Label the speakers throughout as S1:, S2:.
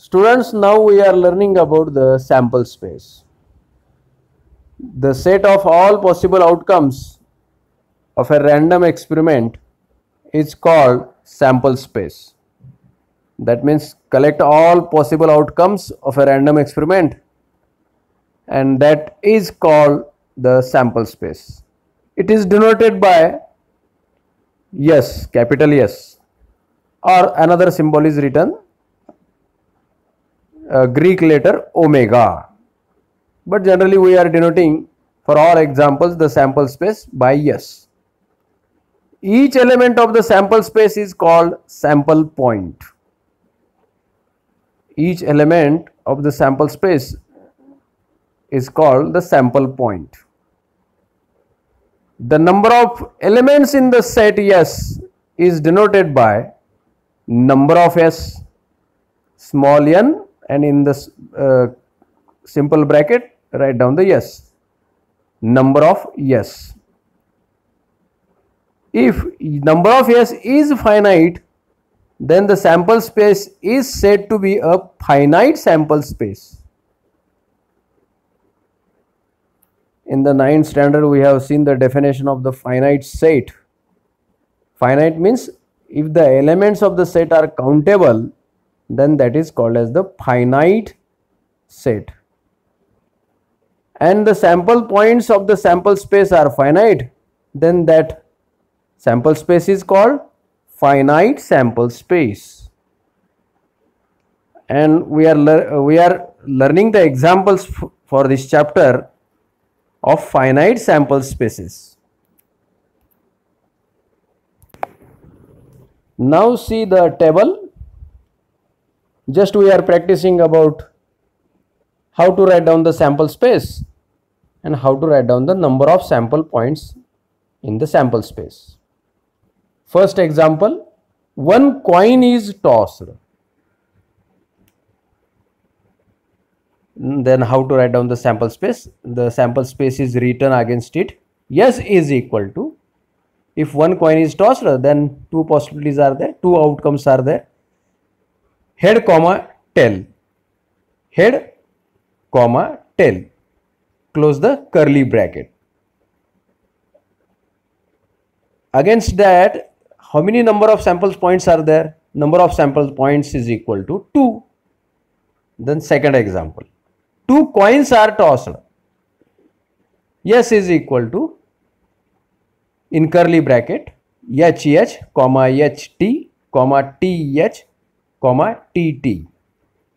S1: Students, now we are learning about the sample space. The set of all possible outcomes of a random experiment is called sample space. That means collect all possible outcomes of a random experiment, and that is called the sample space. It is denoted by S, capital S, or another symbol is written Greek letter omega. But generally we are denoting for all examples the sample space by S. Each element of the sample space is called sample point. Each element of the sample space is called the sample point. The number of elements in the set S is denoted by number of S, small n, and in the simple bracket write down the S, number of S. If number of S is finite, then the sample space is said to be a finite sample space. In the 9th standard, we have seen the definition of the finite set. Finite means if the elements of the set are countable, then that is called as the finite set. And the sample points of the sample space are finite, then that sample space is called finite sample space. And we are learning the examples for this chapter of finite sample spaces. Now see the table. Just we are practicing about how to write down the sample space and how to write down the number of sample points in the sample space. First example, one coin is tossed. Then how to write down the sample space? The sample space is written against it. S is equal to, if one coin is tossed, then two possibilities are there, two outcomes are there. Head comma tail. Head comma tail. Close the curly bracket. Against that, how many number of sample points are there? Number of sample points is equal to 2. Then second example. Two coins are tossed. S is equal to, in curly bracket, HH, comma HT, comma TH, comma TT.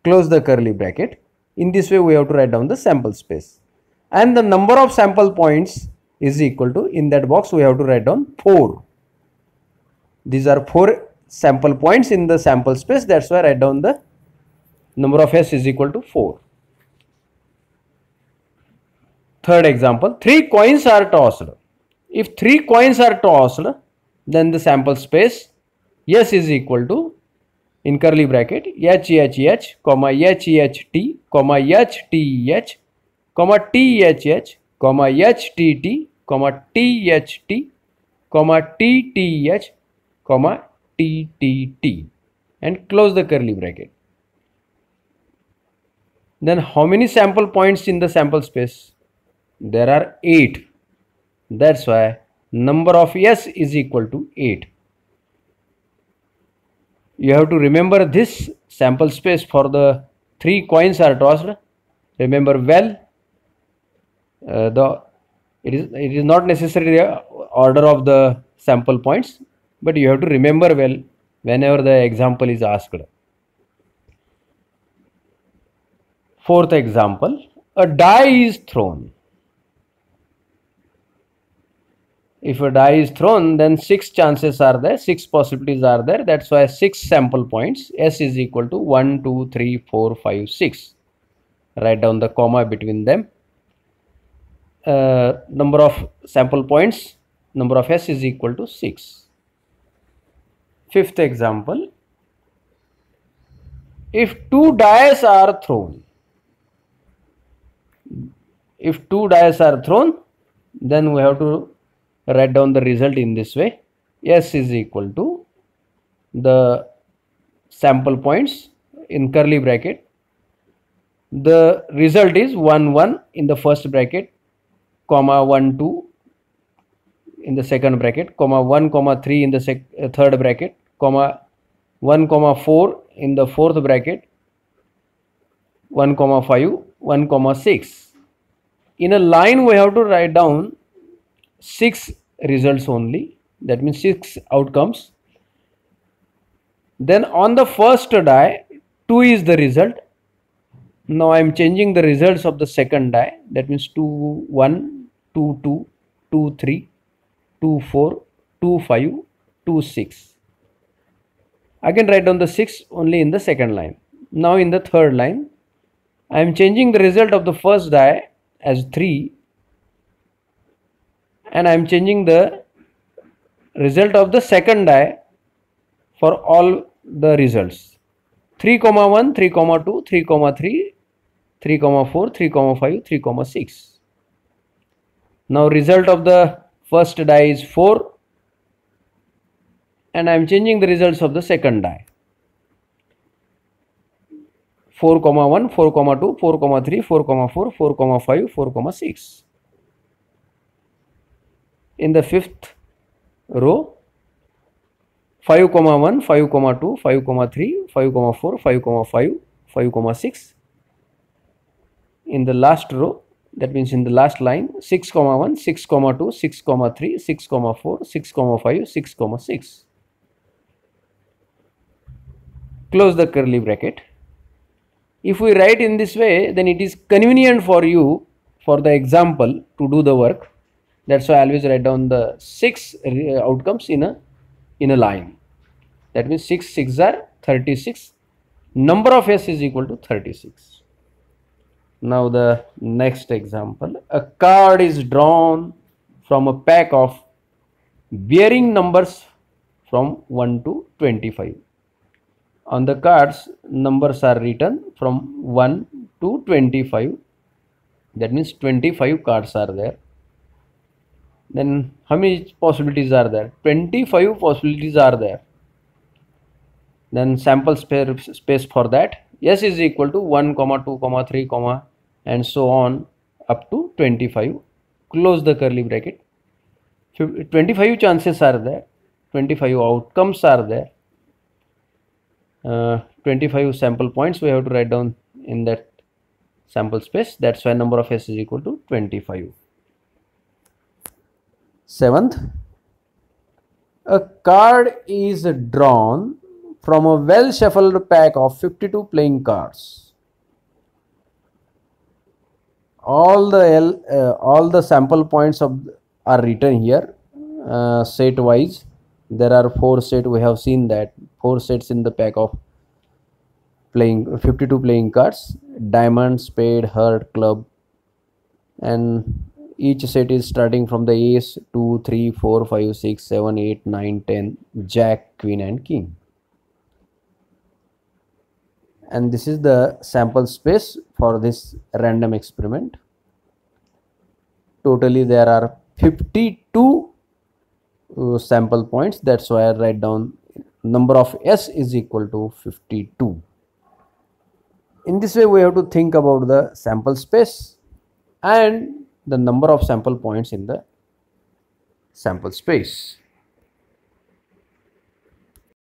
S1: Close the curly bracket. In this way we have to write down the sample space. And the number of sample points is equal to, in that box we have to write down 4. These are 4 sample points in the sample space. That's why I write down the number of S is equal to 4. Third example, 3 coins are tossed. If 3 coins are tossed, then the sample space S is equal to, in curly bracket, HHH, comma HHT, comma HTH, comma THH, comma HTT, comma THT, comma TTH, comma TTT, and close the curly bracket. Then how many sample points in the sample space? There are 8. That's why number of S is equal to 8. You have to remember this sample space for the 3 coins are tossed. Remember well. It is not necessarily order of the sample points, but you have to remember well whenever the example is asked. Fourth example, a die is thrown. If a die is thrown, then 6 chances are there, 6 possibilities are there. That's why 6 sample points. S is equal to 1, 2, 3, 4, 5, 6. Write down the comma between them. Number of sample points, number of S is equal to 6. Fifth example, if 2 dice are thrown. If 2 dice are thrown, then we have to write down the result in this way. S is equal to the sample points in curly bracket. The result is 1 1 in the first bracket, comma 1 2 in the second bracket, comma 1 comma 3 in the third bracket, comma 1 comma 4 in the fourth bracket, 1 comma 5, 1 comma 6. In a line we have to write down 6 results only, that means 6 outcomes. Then on the first die 2 is the result. Now I am changing the results of the second die, that means 2 1, 2 2, 2 3, 2 4, 2 5, 2 6. I can write down the 6 only in the second line. Now in the third line I am changing the result of the first die as 3 and I am changing the result of the second die for all the results. 3 comma 1, 3 comma 2, 3 comma 3, 3 comma 4, 3 comma 5, 3 comma 6. Now result of the first die is 4 and I am changing the results of the second die. 4 comma 1, 4 comma 2, 4 comma 3, 4 comma 4, 4 comma 5, 4 comma 6. In the fifth row, 5 comma 1, 5 comma 2, 5 comma 3, 5 comma 4, 5 comma 5, 5 comma 6. In the last row, that means in the last line, 6 comma 1, 6 comma 2, 6 comma 3, 6 comma 4, 6 comma 5, 6 comma 6. Close the curly bracket. If we write in this way, then it is convenient for you for the example to do the work. That's why I always write down the 6 outcomes in a line. That means 6 6 are 36. Number of S is equal to 36. Now the next example. A card is drawn from a pack of bearing numbers from 1 to 25. On the cards, numbers are written from 1 to 25. That means 25 cards are there. Then how many possibilities are there? 25 possibilities are there. Then sample space for that. S is equal to 1, 2, 3, and so on up to 25. Close the curly bracket. 25 chances are there. 25 outcomes are there. 25 sample points we have to write down in that sample space. That's why number of S is equal to 25. Seventh, a card is drawn from a well shuffled pack of 52 playing cards. All the sample points are written here set wise. There are 4 sets. We have seen that 4 sets in the pack of 52 playing cards: diamond, spade, heart, club, and each set is starting from the ace, 2, 3, 4, 5, 6, 7, 8, 9, 10, jack, queen, and king. And this is the sample space for this random experiment. Totally there are 52 sample points. That's why I write down number of S is equal to 52. In this way we have to think about the sample space and the number of sample points in the sample space.